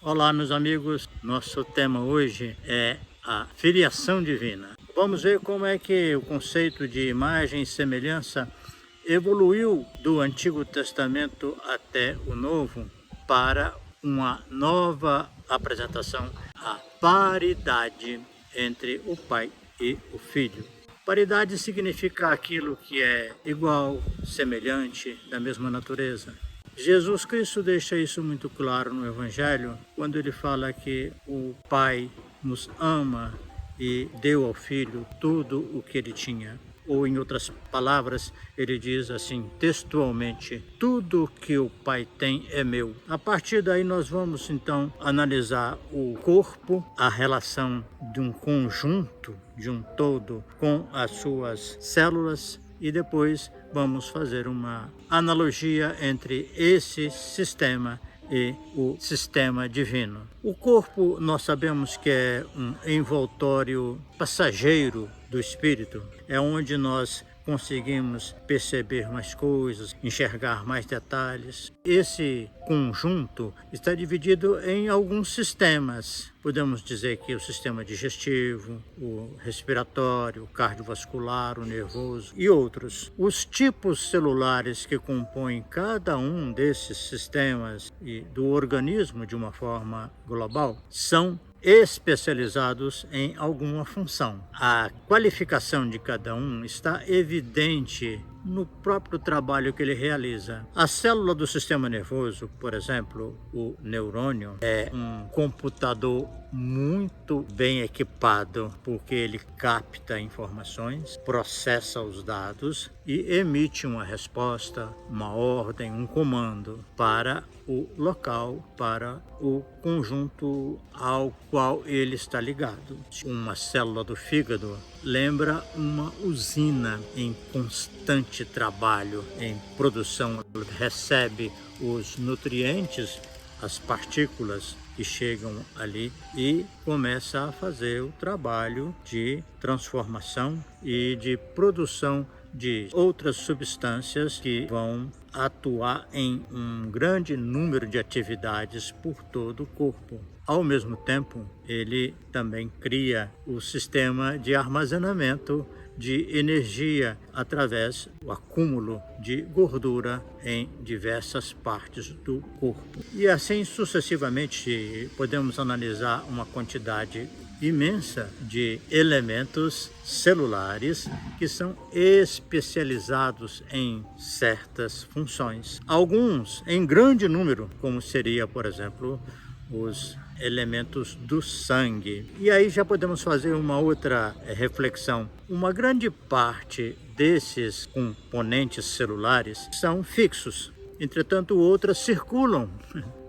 Olá, meus amigos. Nosso tema hoje é a filiação divina. Vamos ver como é que o conceito de imagem e semelhança evoluiu do Antigo Testamento até o Novo para uma nova apresentação, a paridade entre o Pai e o Filho. Paridade significa aquilo que é igual, semelhante, da mesma natureza. Jesus Cristo deixa isso muito claro no Evangelho, quando ele fala que o Pai nos ama e deu ao Filho tudo o que ele tinha. Ou, em outras palavras, ele diz assim, textualmente, tudo que o Pai tem é meu. A partir daí nós vamos, então, analisar o corpo, a relação de um conjunto, de um todo, com as suas células, e depois vamos fazer uma analogia entre esse sistema e o sistema divino. O corpo, nós sabemos que é um envoltório passageiro do espírito, é onde nós conseguimos perceber mais coisas, enxergar mais detalhes. Esse conjunto está dividido em alguns sistemas. Podemos dizer que o sistema digestivo, o respiratório, o cardiovascular, o nervoso e outros. Os tipos celulares que compõem cada um desses sistemas e do organismo de uma forma global são especializados em alguma função. A qualificação de cada um está evidente no próprio trabalho que ele realiza. A célula do sistema nervoso, por exemplo, o neurônio, é um computador muito bem equipado, porque ele capta informações, processa os dados e emite uma resposta, uma ordem, um comando para o local, para o conjunto ao qual ele está ligado. Uma célula do fígado lembra uma usina em constante trabalho, em produção. Ela recebe os nutrientes, as partículas que chegam ali e começa a fazer o trabalho de transformação e de produção de outras substâncias que vão atuar em um grande número de atividades por todo o corpo. Ao mesmo tempo, ele também cria o sistema de armazenamento de energia através do acúmulo de gordura em diversas partes do corpo. E assim sucessivamente podemos analisar uma quantidade imensa de elementos celulares que são especializados em certas funções. Alguns em grande número, como seria, por exemplo, os elementos do sangue. E aí já podemos fazer uma outra reflexão. Uma grande parte desses componentes celulares são fixos. Entretanto, outras circulam,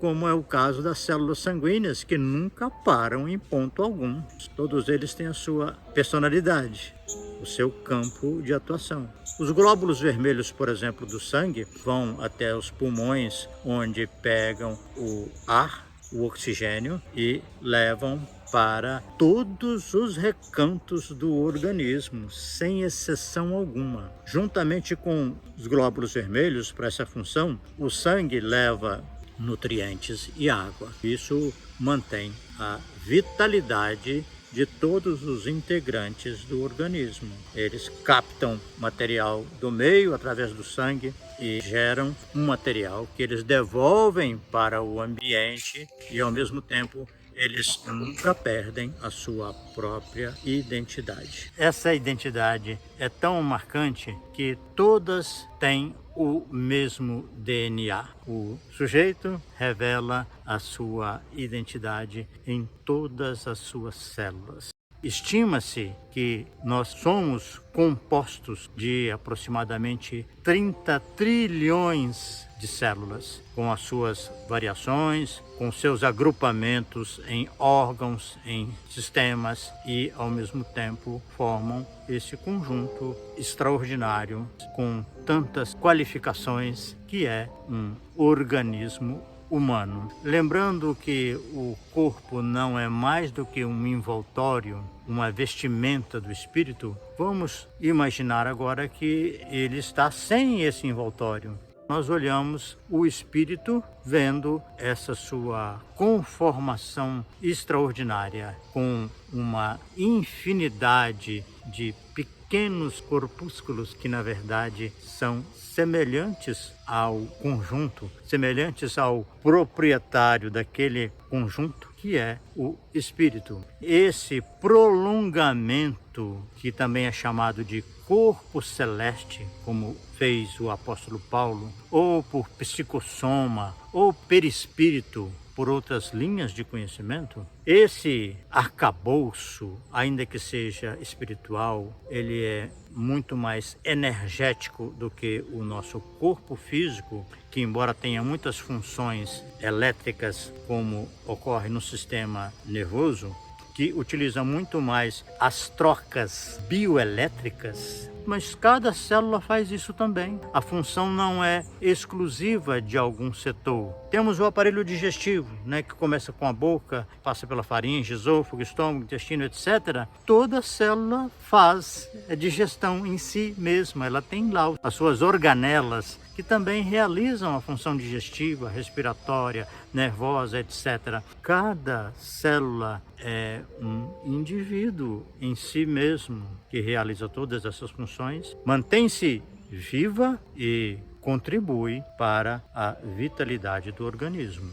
como é o caso das células sanguíneas, que nunca param em ponto algum. Todos eles têm a sua personalidade, o seu campo de atuação. Os glóbulos vermelhos, por exemplo, do sangue, vão até os pulmões, onde pegam o ar, o oxigênio, e levam para todos os recantos do organismo, sem exceção alguma. Juntamente com os glóbulos vermelhos, para essa função, o sangue leva nutrientes e água. Isso mantém a vitalidade de todos os integrantes do organismo. Eles captam material do meio através do sangue e geram um material que eles devolvem para o ambiente e, ao mesmo tempo, eles nunca perdem a sua própria identidade. Essa identidade é tão marcante que todas têm o mesmo DNA. O sujeito revela a sua identidade em todas as suas células. Estima-se que nós somos compostos de aproximadamente 30 trilhões de células, com as suas variações, com seus agrupamentos em órgãos, em sistemas e, ao mesmo tempo, formam esse conjunto extraordinário com tantas qualificações que é um organismo humano. Lembrando que o corpo não é mais do que um envoltório, uma vestimenta do espírito, vamos imaginar agora que ele está sem esse envoltório. nós olhamos o espírito vendo essa sua conformação extraordinária, com uma infinidade de pequenos corpúsculos que, na verdade, são semelhantes ao conjunto, semelhantes ao proprietário daquele conjunto, que é o espírito. Esse prolongamento, que também é chamado de corpo celeste, como fez o apóstolo Paulo, ou por psicossoma, ou perispírito, por outras linhas de conhecimento, esse arcabouço, ainda que seja espiritual, ele é muito mais energético do que o nosso corpo físico, que embora tenha muitas funções elétricas, como ocorre no sistema nervoso, que utiliza muito mais as trocas bioelétricas, mas cada célula faz isso também. A função não é exclusiva de algum setor. Temos o aparelho digestivo, que começa com a boca, passa pela faringe, esôfago, estômago, intestino, etc. Toda célula faz a digestão em si mesma. Ela tem lá as suas organelas, que também realizam a função digestiva, respiratória, nervosa, etc. Cada célula é um indivíduo em si mesmo que realiza todas essas funções, mantém-se viva e contribui para a vitalidade do organismo.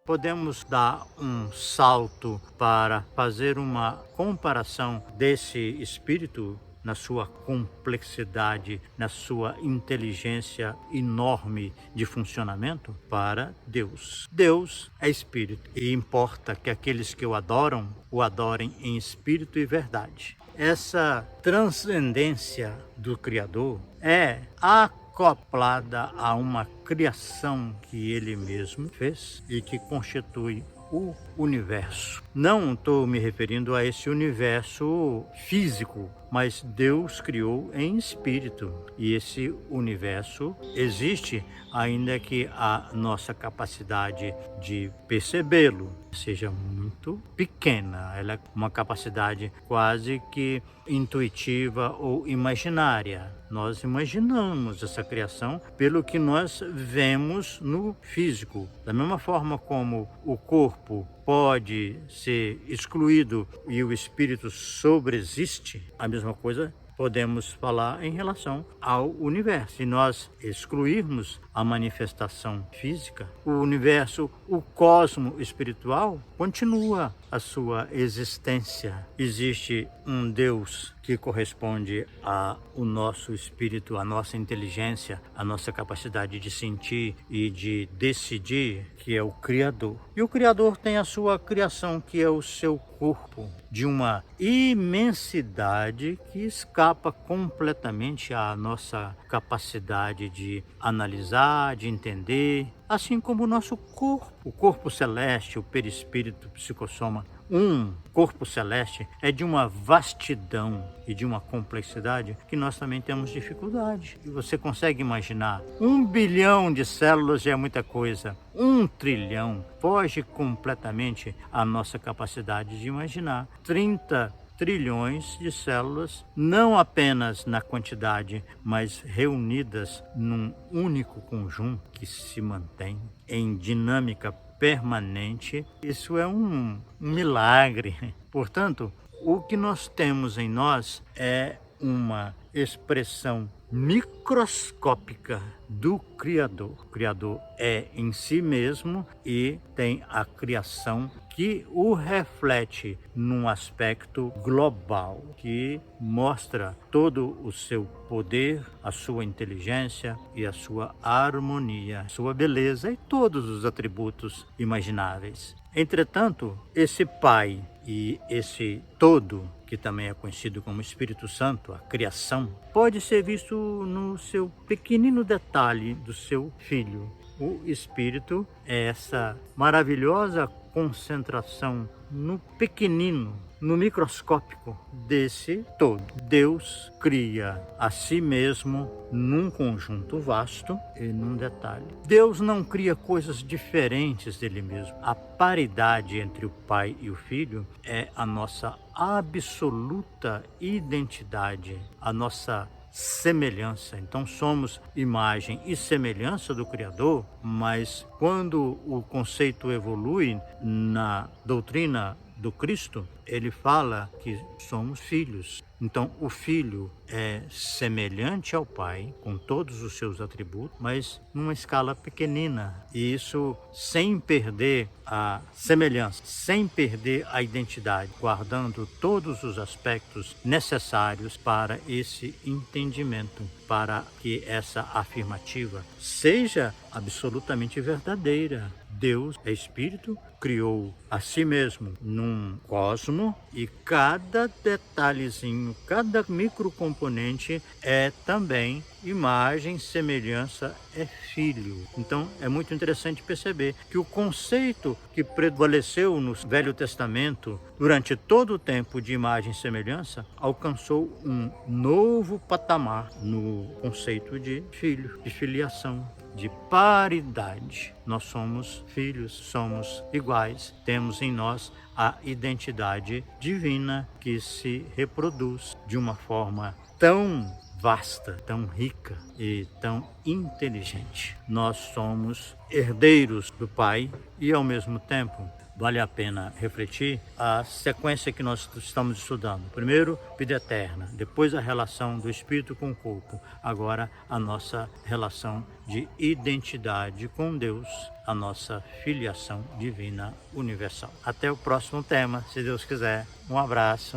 Podemos dar um salto para fazer uma comparação desse espírito na sua complexidade, na sua inteligência enorme de funcionamento para Deus. Deus é espírito e importa que aqueles que o adorem em espírito e verdade. Essa transcendência do Criador é acoplada a uma criação que ele mesmo fez e que constitui o universo. Não estou me referindo a esse universo físico, mas Deus criou em espírito, e esse universo existe, ainda que a nossa capacidade de percebê-lo seja muito pequena. Ela é uma capacidade quase que intuitiva ou imaginária. Nós imaginamos essa criação pelo que nós vemos no físico. Da mesma forma como o corpo pode ser excluído e o espírito sobreexiste, a mesma coisa podemos falar em relação ao universo. Se nós excluirmos a manifestação física, o universo, o cosmo espiritual, continua a sua existência. Existe um Deus que corresponde ao nosso espírito, à nossa inteligência, à nossa capacidade de sentir e de decidir, que é o Criador. E o Criador tem a sua criação, que é o seu corpo, de uma imensidade que escapa completamente à nossa capacidade de analisar, de entender, assim como o nosso corpo. O corpo celeste, o perispírito, o psicossoma, um corpo celeste é de uma vastidão e de uma complexidade que nós também temos dificuldade. E você consegue imaginar? 1 bilhão de células já é muita coisa. 1 trilhão foge completamente à nossa capacidade de imaginar. 30 trilhões de células, não apenas na quantidade, mas reunidas num único conjunto que se mantém em dinâmica permanente. Isso é um milagre. Portanto, o que nós temos em nós é uma expressão microscópica do Criador. O Criador é em si mesmo e tem a criação que o reflete num aspecto global, que mostra todo o seu poder, a sua inteligência e a sua harmonia, sua beleza e todos os atributos imagináveis. Entretanto, esse Pai e esse todo, que também é conhecido como Espírito Santo, a criação, pode ser visto no seu pequenino detalhe do seu Filho. O Espírito é essa maravilhosa concentração no pequenino, no microscópico desse todo. Deus cria a si mesmo num conjunto vasto e num detalhe. Deus não cria coisas diferentes dele mesmo. A paridade entre o Pai e o Filho é a nossa absoluta identidade, a nossa semelhança. Então somos imagem e semelhança do Criador, mas quando o conceito evolui na doutrina do Cristo, ele fala que somos filhos. Então, o filho é semelhante ao pai, com todos os seus atributos, mas numa escala pequenina. E isso sem perder a semelhança, sem perder a identidade, guardando todos os aspectos necessários para esse entendimento, para que essa afirmativa seja absolutamente verdadeira. Deus é espírito, criou a si mesmo num cosmo e cada detalhezinho, cada microcomponente é também imagem, semelhança, é filho. Então é muito interessante perceber que o conceito que prevaleceu no Velho Testamento durante todo o tempo de imagem e semelhança alcançou um novo patamar no conceito de filho, de filiação, de paridade. Nós somos filhos, somos iguais, temos em nós a identidade divina que se reproduz de uma forma tão vasta, tão rica e tão inteligente. Nós somos herdeiros do Pai e, ao mesmo tempo, vale a pena refletir a sequência que nós estamos estudando. Primeiro, vida eterna, depois a relação do espírito com o corpo, agora a nossa relação de identidade com Deus, a nossa filiação divina universal. Até o próximo tema, se Deus quiser. Um abraço.